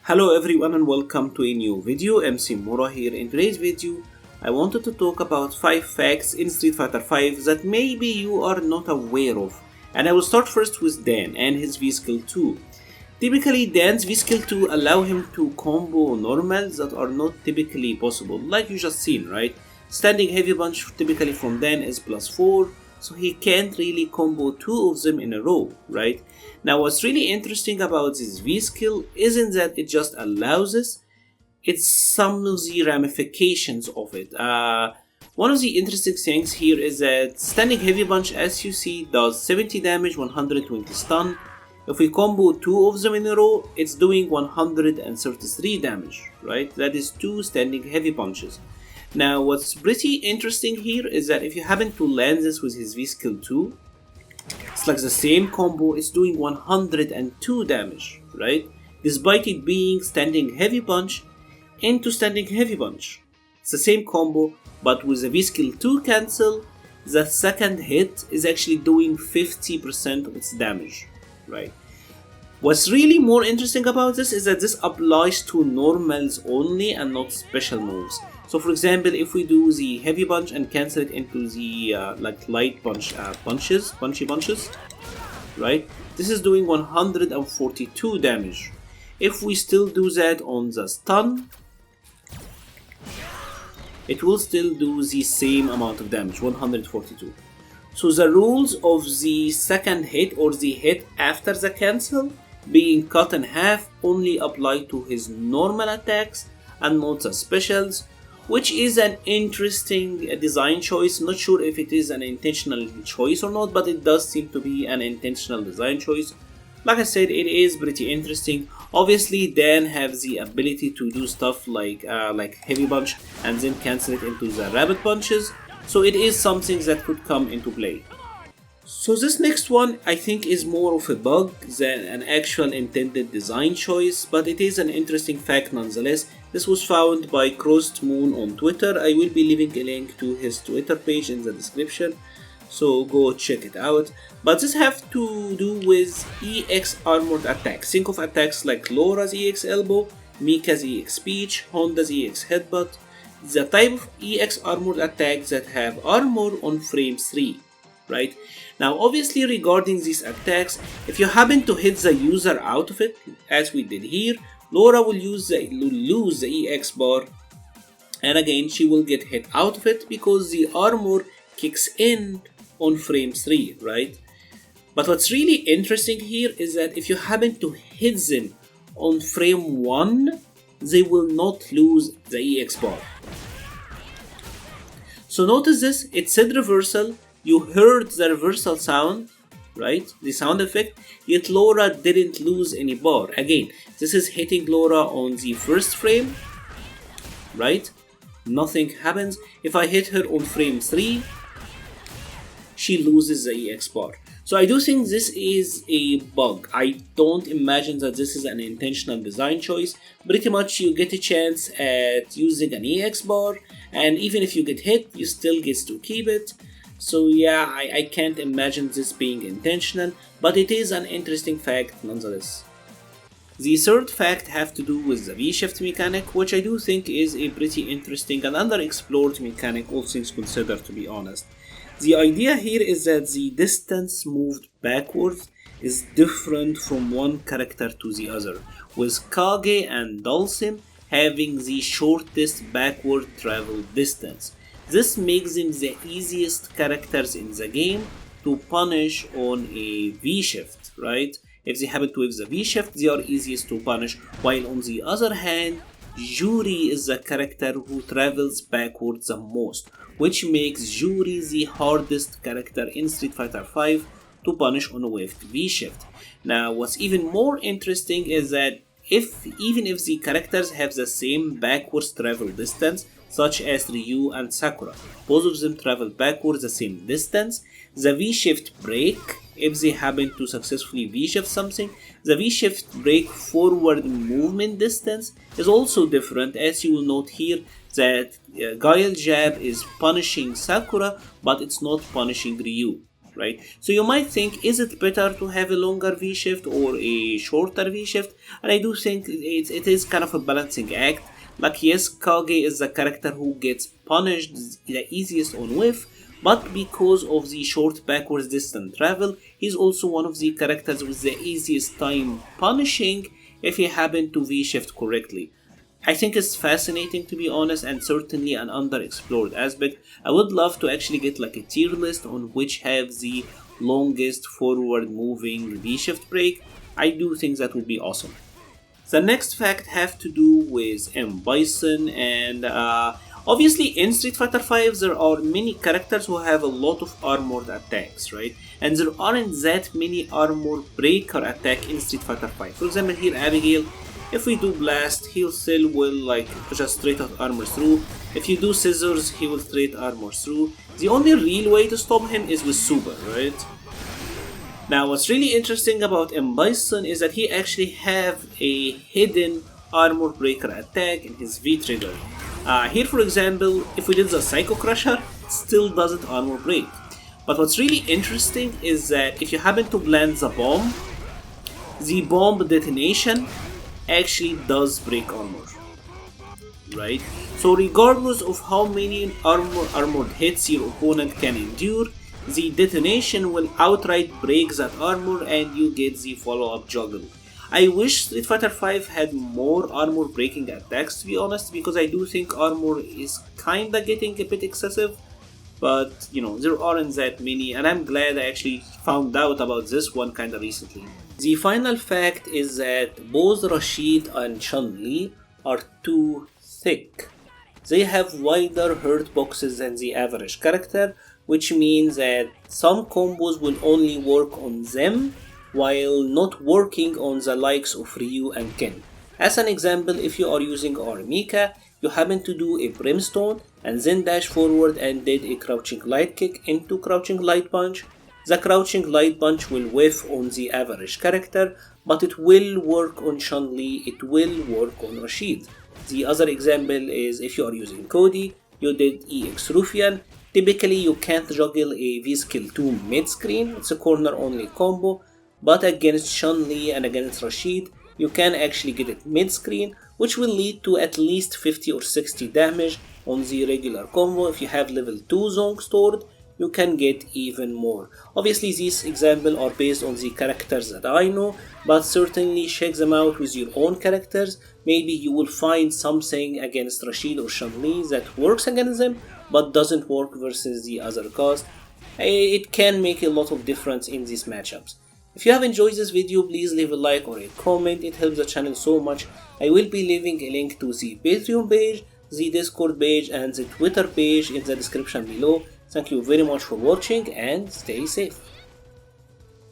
Hello everyone and welcome to a new video. MC-Mura here. In today's video, I wanted to talk about 5 facts in Street Fighter V that maybe you are not aware of. And I will start first with Dan and his V-Skill 2. Typically, Dan's V-Skill 2 allow him to combo normals that are not typically possible, like you just seen, right? Standing heavy punch typically from Dan is +4, so he can't really combo 2 of them in a row, right? Now what's really interesting about this V-Skill isn't that it just allows this, it's some of the ramifications of it. One of the interesting things here is that standing heavy punch, as you see, does 70 damage, 120 stun. If we combo 2 of them in a row, it's doing 133 damage, right? That is 2 standing heavy punches. Now what's pretty interesting here is that if you happen to land this with his V-Skill 2, it's like the same combo, it's doing 102 damage, right? Despite it being standing heavy punch into standing heavy punch. It's the same combo, but with the V-Skill 2 cancel, the second hit is actually doing 50% of its damage, right? What's really more interesting about this is that this applies to normals only and not special moves. So for example, if we do the heavy punch and cancel it into the like light punch punchy punches, right? This is doing 142 damage. If we still do that on the stun, it will still do the same amount of damage, 142. So the rules of the second hit or the hit after the cancel being cut in half only apply to his normal attacks and not the specials, which is an interesting design choice. Not sure if it is an intentional choice or not, but it does seem to be an intentional design choice. Like I said, it is pretty interesting. Obviously, Dan has the ability to do stuff like heavy punch and then cancel it into the rapid punches, so it is something that could come into play. So this next one I think is more of a bug than an actual intended design choice, but it is an interesting fact nonetheless. This was found by Crossed Moon on Twitter. I will be leaving a link to his Twitter page in the description, so go check it out. But this has to do with EX armored attacks. Think of attacks like Laura's EX elbow, Mika's EX speech, Honda's EX headbutt. The type of EX armored attacks that have armor on frame 3. Right? Now obviously regarding these attacks, if you happen to hit the user out of it, as we did here, Laura will lose the EX bar, and again she will get hit out of it because the armor kicks in on frame 3, right? But what's really interesting here is that if you happen to hit them on frame 1, they will not lose the EX bar. So notice this, it said reversal. You heard the reversal sound, right? The sound effect, yet Laura didn't lose any bar. Again, this is hitting Laura on the first frame, right? Nothing happens. If I hit her on frame 3, she loses the EX bar. So I do think this is a bug. I don't imagine that this is an intentional design choice. Pretty much you get a chance at using an EX bar, and even if you get hit, you still get to keep it. So yeah, I can't imagine this being intentional, but it is an interesting fact nonetheless. The third fact has to do with the V-shift mechanic, which I do think is a pretty interesting and underexplored mechanic, all things considered, to be honest. The idea here is that the distance moved backwards is different from one character to the other, with Kage and Dulcim having the shortest backward travel distance. This makes them the easiest characters in the game to punish on a V-shift, right? If they happen to have the V-shift, they are easiest to punish, while on the other hand, Yuri is the character who travels backwards the most, which makes Yuri the hardest character in Street Fighter V to punish on a waved V-shift. Now, what's even more interesting is that even if the characters have the same backwards travel distance, such as Ryu and Sakura, both of them travel backwards the same distance, the V-shift break, if they happen to successfully V-shift something, the V-shift break forward movement distance is also different, as you will note here that Guile Jab is punishing Sakura, but it's not punishing Ryu, right? So you might think, is it better to have a longer V shift or a shorter V shift? And I do think it is kind of a balancing act. Like, yes, Kage is the character who gets punished the easiest on whiff, but because of the short backwards distance travel, he's also one of the characters with the easiest time punishing if he happen to V-shift correctly. I think it's fascinating, to be honest, and certainly an underexplored aspect. I would love to actually get like a tier list on which have the longest forward moving V-shift break. I do think that would be awesome. The next fact have to do with Bison, and obviously in Street Fighter V there are many characters who have a lot of armored attacks, right? And there aren't that many armor breaker attack in Street Fighter V. For example, here Abigail, if we do blast, he'll still will like just straight out armor through. If you do scissors, he will straight armor through. The only real way to stop him is with super, right? Now, what's really interesting about Bison is that he actually have a hidden armor breaker attack in his V trigger. Here, for example, if we did the Psycho Crusher, it still doesn't armor break. But what's really interesting is that if you happen to land the bomb detonation actually does break armor, right? So regardless of how many armored hits your opponent can endure, the detonation will outright break that armor and you get the follow-up juggle. I wish Street Fighter V had more armor breaking attacks, to be honest, because I do think armor is kinda getting a bit excessive, but you know, there aren't that many, and I'm glad I actually found out about this one kinda recently. The final fact is that both Rashid and Chun-Li are too thick. They have wider hurt boxes than the average character, which means that some combos will only work on them while not working on the likes of Ryu and Ken. As an example, if you are using Mika, you happen to do a Brimstone and then dash forward and did a crouching light kick into crouching light punch, the crouching light punch will whiff on the average character, but it will work on Chun-Li, it will work on Rashid. The other example is if you are using Cody, you did EX Rufian. Typically you can't juggle a V-Skill 2 mid-screen, it's a corner only combo, but against Chun-Li and against Rashid, you can actually get it mid-screen, which will lead to at least 50 or 60 damage on the regular combo. If you have level 2 Zong stored, you can get even more. Obviously these examples are based on the characters that I know, but certainly check them out with your own characters. Maybe you will find something against Rashid or Chun-Li that works against them, but doesn't work versus the other cast. It can make a lot of difference in these matchups. If you have enjoyed this video, please leave a like or a comment, it helps the channel so much. I will be leaving a link to the Patreon page, the Discord page and the Twitter page in the description below. Thank you very much for watching and stay safe.